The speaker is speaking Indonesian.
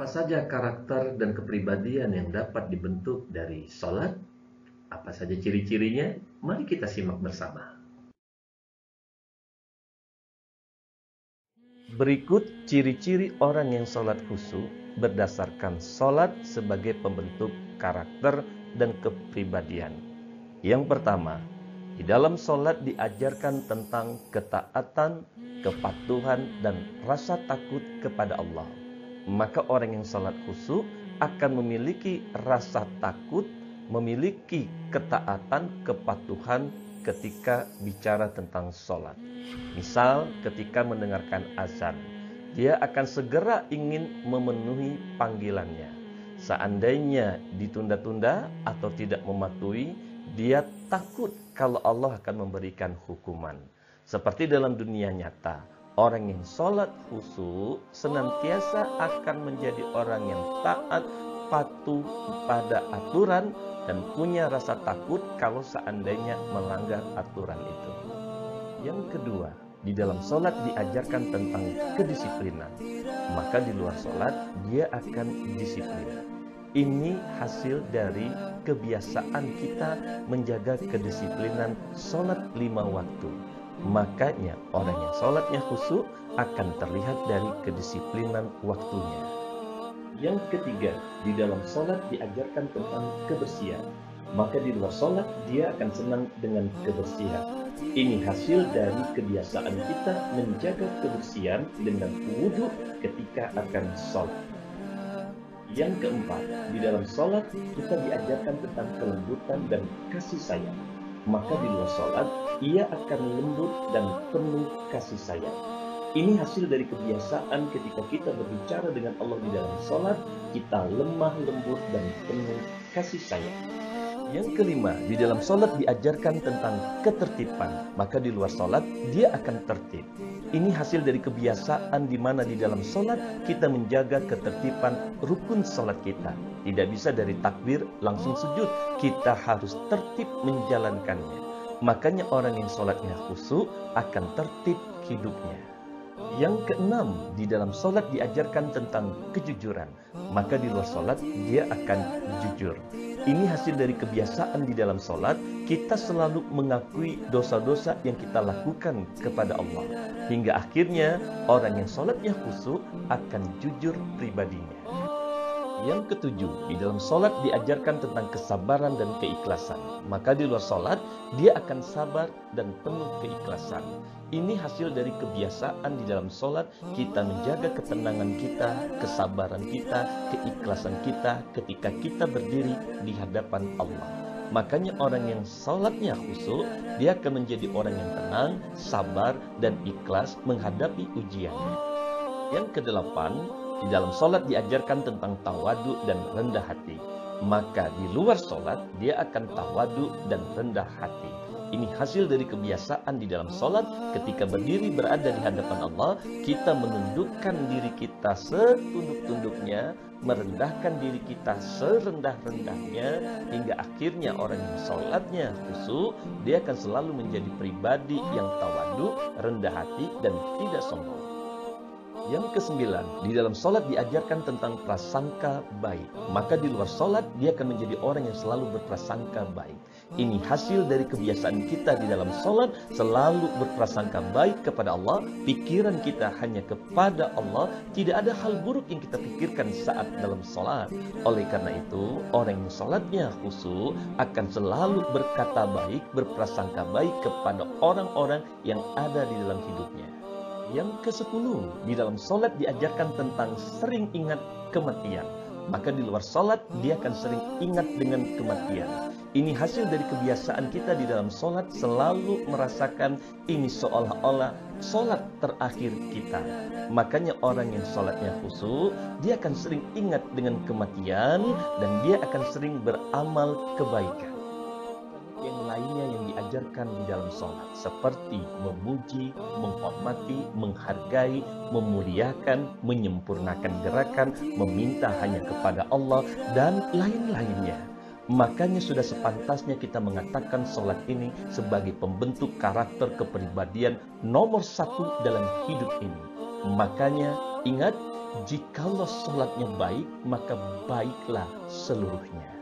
saja karakter dan kepribadian yang dapat dibentuk dari sholat? Apa saja ciri-cirinya? Mari kita simak bersama. Berikut ciri-ciri orang yang sholat khusyuk berdasarkan sholat sebagai pembentuk karakter dan kepribadian. Yang pertama, di dalam sholat diajarkan tentang ketaatan, kepatuhan, dan rasa takut kepada Allah. Maka orang yang sholat khusyuk akan memiliki rasa takut, memiliki ketaatan, kepatuhan ketika bicara tentang sholat. Misal ketika mendengarkan azan, dia akan segera ingin memenuhi panggilannya. Seandainya ditunda-tunda atau tidak mematuhi, dia takut kalau Allah akan memberikan hukuman. Seperti dalam dunia nyata, orang yang sholat khusyuk senantiasa akan menjadi orang yang taat, patuh pada aturan, dan punya rasa takut kalau seandainya melanggar aturan itu. Yang kedua, di dalam sholat diajarkan tentang kedisiplinan. Maka di luar sholat dia akan disiplin. Ini hasil dari kebiasaan kita menjaga kedisiplinan sholat 5 waktu. Makanya orang yang sholatnya khusyuk akan terlihat dari kedisiplinan waktunya. Yang ketiga, di dalam sholat diajarkan tentang kebersihan. Maka di luar sholat dia akan senang dengan kebersihan. Ini hasil dari kebiasaan kita menjaga kebersihan dengan wudhu ketika akan sholat. Yang keempat, di dalam sholat kita diajarkan tentang kelembutan dan kasih sayang. Maka di luar sholat ia akan lembut dan penuh kasih sayang. Ini hasil dari kebiasaan ketika kita berbicara dengan Allah di dalam sholat, kita lemah lembut dan penuh kasih sayang. Yang kelima, di dalam sholat diajarkan tentang ketertiban. Maka di luar sholat dia akan tertib. Ini hasil dari kebiasaan di mana di dalam sholat kita menjaga ketertiban rukun sholat kita. Tidak bisa dari takbir langsung sujud. Kita harus tertib menjalankannya. Makanya orang yang sholatnya khusyuk akan tertib hidupnya. Yang keenam, di dalam sholat diajarkan tentang kejujuran. Maka di luar sholat dia akan jujur. Ini hasil dari kebiasaan di dalam sholat, kita selalu mengakui dosa-dosa yang kita lakukan kepada Allah. Hingga akhirnya orang yang sholatnya khusyuk akan jujur pribadinya. Yang ketujuh, di dalam sholat diajarkan tentang kesabaran dan keikhlasan. Maka di luar sholat, dia akan sabar dan penuh keikhlasan. Ini hasil dari kebiasaan di dalam sholat, kita menjaga ketenangan kita, kesabaran kita, keikhlasan kita ketika kita berdiri di hadapan Allah. Makanya orang yang sholatnya khusyuk, dia akan menjadi orang yang tenang, sabar, dan ikhlas menghadapi ujiannya. Yang kedelapan, di dalam sholat diajarkan tentang tawadu dan rendah hati. Maka di luar sholat dia akan tawadu dan rendah hati. Ini hasil dari kebiasaan di dalam sholat. Ketika berdiri berada di hadapan Allah, kita menundukkan diri kita setunduk-tunduknya, merendahkan diri kita serendah-rendahnya, hingga akhirnya orang yang sholatnya khusyuk, dia akan selalu menjadi pribadi yang tawadu, rendah hati, dan tidak sombong. Yang kesembilan, di dalam sholat diajarkan tentang prasangka baik. Maka di luar sholat dia akan menjadi orang yang selalu berprasangka baik. Ini hasil dari kebiasaan kita di dalam sholat selalu berprasangka baik kepada Allah. Pikiran kita hanya kepada Allah. Tidak ada hal buruk yang kita pikirkan saat dalam sholat. Oleh karena itu, orang yang sholatnya khusyuk akan selalu berkata baik, berprasangka baik kepada orang-orang yang ada di dalam hidupnya. Yang ke-10, di dalam sholat diajarkan tentang sering ingat kematian. Maka di luar sholat dia akan sering ingat dengan kematian. Ini hasil dari kebiasaan kita di dalam sholat selalu merasakan ini seolah-olah sholat terakhir kita. Makanya orang yang sholatnya khusyuk, dia akan sering ingat dengan kematian dan dia akan sering beramal kebaikan. Yang lainnya yang diajarkan di dalam sholat seperti memuji, menghormati, menghargai, memuliakan, menyempurnakan gerakan, meminta hanya kepada Allah, dan lain-lainnya. Makanya sudah sepantasnya kita mengatakan sholat ini sebagai pembentuk karakter kepribadian nomor 1 dalam hidup ini. Makanya Ingat, jikalau sholatnya baik, maka baiklah seluruhnya.